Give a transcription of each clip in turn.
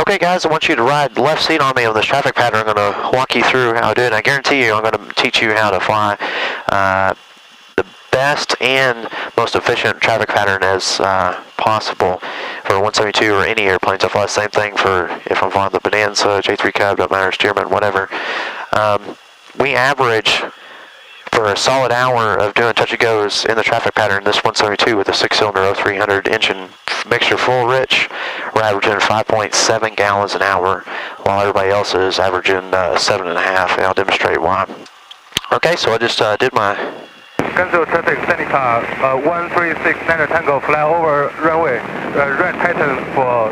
Okay guys, I want you to ride left seat on me on this traffic pattern. I'm going to walk you through how to do it. I guarantee you I'm going to teach you how to fly the best and most efficient traffic pattern as possible for 172 or any airplanes. I fly the same thing for if I'm flying the Bonanza, J3 Cub, don't matter, Stearman, whatever. We average for a solid hour of doing touch and goes in the traffic pattern, this 172 with a 6-cylinder 0300 engine mixture full rich, we're averaging 5.7 gallons an hour, while everybody else is averaging 7.5, and I'll demonstrate why. Okay, so I just did my... Gunzo traffic, Seneca, 136 Niner Tango, fly over runway, right tighten for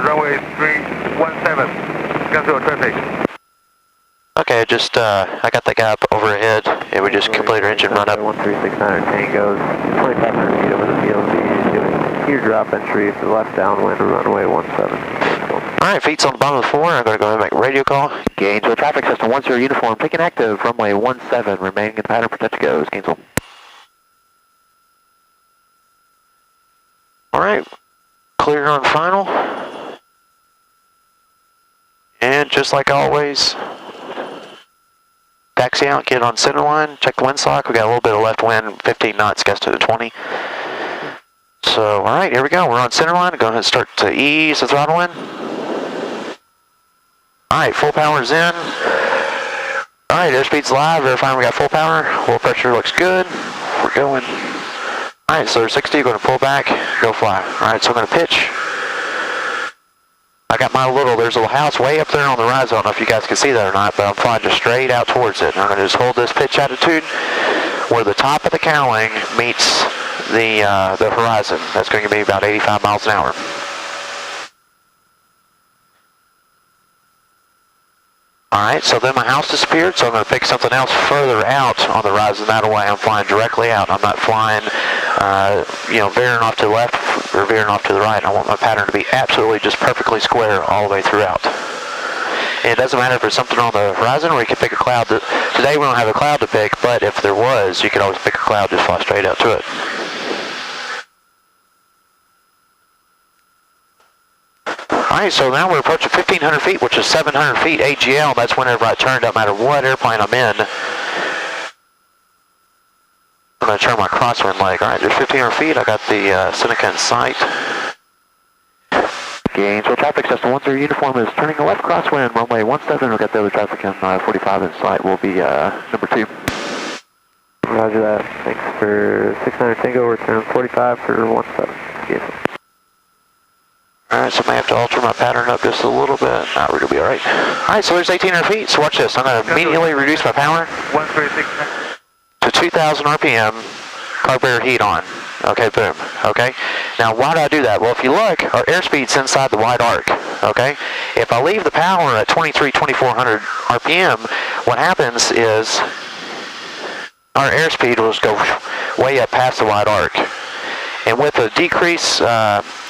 runway 317, Gunzo traffic. Okay, I got that guy up overhead, and we just completed our engine run up. 136 Niner Tango, 2,500 feet over the VLZ, doing gear drop entry for the left downwind of runway 17. Alright, feet's on the bottom of the floor. I'm going to go ahead and make a radio call. Gainesville traffic system 10 uniform, taking active, runway 17, remaining in pattern for touch goes, Gainesville. Alright, clear on final. And just like always, taxi out, get on center line, check the wind slack. We got a little bit of left wind, 15 knots, gust to the 20. So, alright, here we go. We're on center line. Go ahead and start to ease the throttle in. Alright, full power's in. Alright, airspeed's live, verifying we got full power. Oil pressure looks good. We're going. Alright, so 60, going to pull back, go fly. Alright, so I'm going to pitch. I got my there's a little house way up there on the rise. I don't know if you guys can see that or not, but I'm flying just straight out towards it. I'm going to just hold this pitch attitude where the top of the cowling meets the horizon. That's going to be about 85 miles an hour. Alright, so then my house disappeared, so I'm going to pick something else further out on the horizon. That way I'm flying directly out. I'm not flying, veering off to the left or veering off to the right. I want my pattern to be absolutely just perfectly square all the way throughout. And it doesn't matter if there's something on the horizon or you can pick a cloud. Today we don't have a cloud to pick, but if there was, you could always pick a cloud, just fly straight out to it. Alright, so now we're approaching 1,500 feet, which is 700 feet AGL. That's whenever I turn, no matter what airplane I'm in. I'm going to turn my crosswind leg. Alright, there's 1,500 feet. I got the Seneca in sight. Gainesville traffic system 10 uniform is turning the left crosswind, runway 17. We've got the other traffic in 45 in sight. Will be number 2. Roger that. Thanks for 600 Tango. We're turning 45 for 17. Gainesville. Alright, so I may have to alter my pattern up just a little bit. Nah, we're going to be alright. Alright, so there's 1,800 feet. So watch this. I'm going to immediately reduce my power 136 to 2,000 RPM. Carburetor heat on. Okay, boom. Okay. Now, why do I do that? Well, if you look, our airspeed's inside the wide arc. Okay. If I leave the power at 2,400 RPM, what happens is our airspeed will just go way up past the wide arc. And with a decrease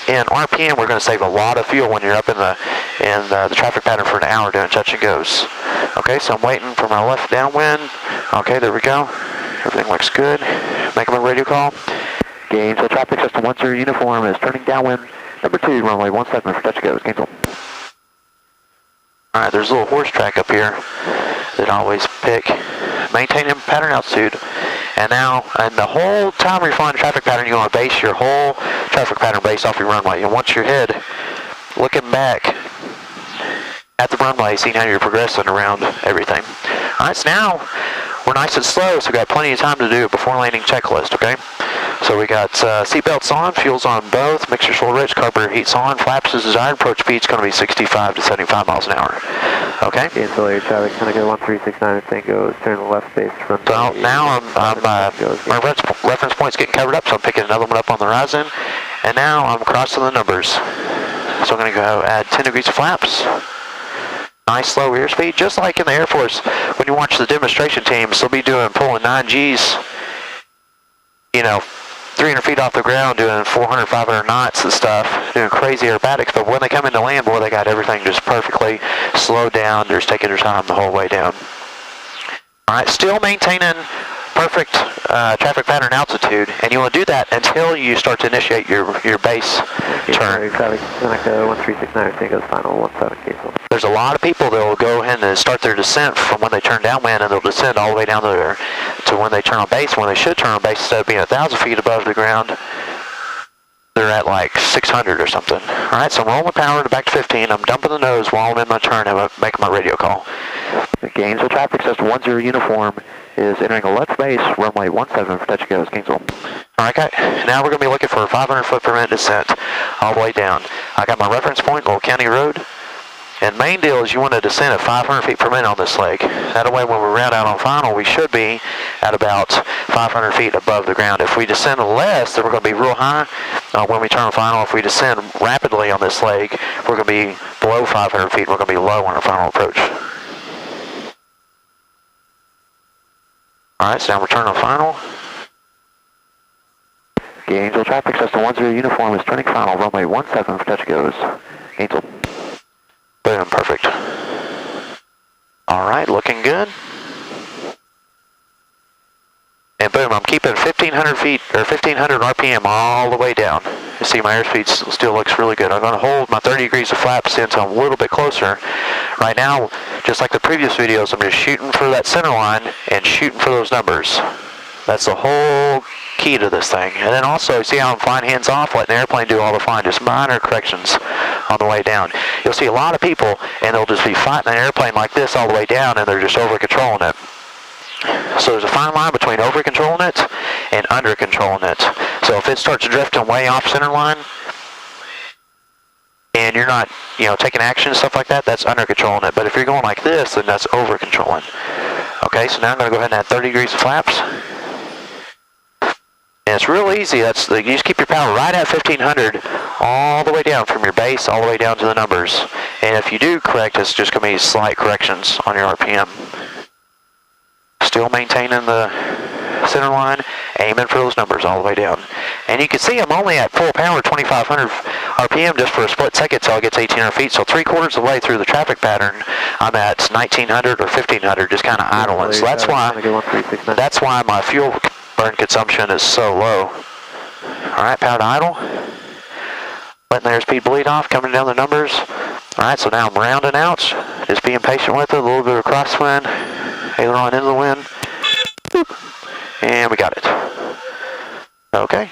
in RPM, we're going to save a lot of fuel when you're up in the traffic pattern for an hour doing touch and goes. Okay, so I'm waiting for my left downwind. Okay, there we go. Everything looks good. Making my radio call. Gainesville traffic system 10 uniform is turning downwind. Number 2, runway 17 for touch goes. Gainesville. Alright, there's a little horse track up here that I always pick. Maintaining pattern altitude. And now, and the whole time you're flying traffic pattern, you want to base your whole traffic pattern based off your runway. You want your head looking back at the runway, seeing how you're progressing around everything. Alright, so now we're nice and slow, so we've got plenty of time to do a before landing checklist, okay? So we got seatbelts on, fuel's on both, mixture's full rich, carburetor heat's on, flaps as desired, approach speed's going to be 65 to 75 miles an hour, okay? Ancillary traffic, Seneca 1369 Tango is turning the left base front. So now my reference point's getting covered up, so I'm picking another one up on the horizon, and now I'm crossing the numbers. So I'm going to go add 10 degrees of flaps. Nice slow airspeed, just like in the Air Force when you watch the demonstration teams, they'll be pulling 9 Gs, 300 feet off the ground, doing 400, 500 knots and stuff, doing crazy aerobatics, but when they come into land, boy, they got everything just perfectly slowed down. They're just taking their time the whole way down. Alright, still maintaining perfect traffic pattern altitude, and you want to do that until you start to initiate your base turn. Traffic Seneca 1369 Tango's final 17 cancel. There's a lot of people that will go ahead and start their descent from when they turn downwind, and they'll descend all the way down to when they turn on base. When they should turn on base, instead of being 1,000 feet above the ground, they're at like 600 or something. All right, so I'm rolling power to back to 15. I'm dumping the nose while I'm in my turn and I'm making my radio call. The Gainesville traffic system 10 uniform is entering a left base, runway 17 for touch and goes, Gainesville. All right, now we're going to be looking for a 500 foot per minute descent all the way down. I got my reference point, Little County Road. And main deal is you want to descend at 500 feet per minute on this leg. That way when we round out on final, we should be at about 500 feet above the ground. If we descend less, then we're going to be real high when we turn on final. If we descend rapidly on this leg, we're going to be below 500 feet. We're going to be low on our final approach. All right, so now we're turning on final. Gainesville traffic system 10 uniform is turning final, runway 17 for touch goes, Gainesville. Boom, perfect. All right, looking good. And boom, I'm keeping 1,500 feet, or 1,500 RPM all the way down. You see my airspeed still looks really good. I'm going to hold my 30 degrees of flaps until I'm a little bit closer. Right now, just like the previous videos, I'm just shooting for that center line and shooting for those numbers. That's the whole key to this thing. And then also, see how I'm flying hands off, letting the airplane do all the flying, just minor corrections on the way down. You'll see a lot of people, and they'll just be fighting an airplane like this all the way down, and they're just over-controlling it. So there's a fine line between over-controlling it and under-controlling it. So if it starts drifting way off center line, and you're not, taking action and stuff like that, that's under-controlling it. But if you're going like this, then that's over-controlling. Okay, so now I'm going to go ahead and add 30 degrees of flaps. And it's real easy. You just keep your power right at 1,500 all the way down from your base all the way down to the numbers. And if you do correct, it's just going to be slight corrections on your RPM. Still maintaining the center line, aiming for those numbers all the way down. And you can see I'm only at full power, 2,500 RPM just for a split second till I get to 1,800 feet. So 3/4 of the way through the traffic pattern, I'm at 1,900 or 1,500, just kind of idling. So that's why my fuel burn consumption is so low. All right, power to idle. Letting the airspeed bleed off, coming down the numbers. All right, so now I'm rounding out, just being patient with it, a little bit of crosswind, aileron into the wind. Boop. And we got it. Okay.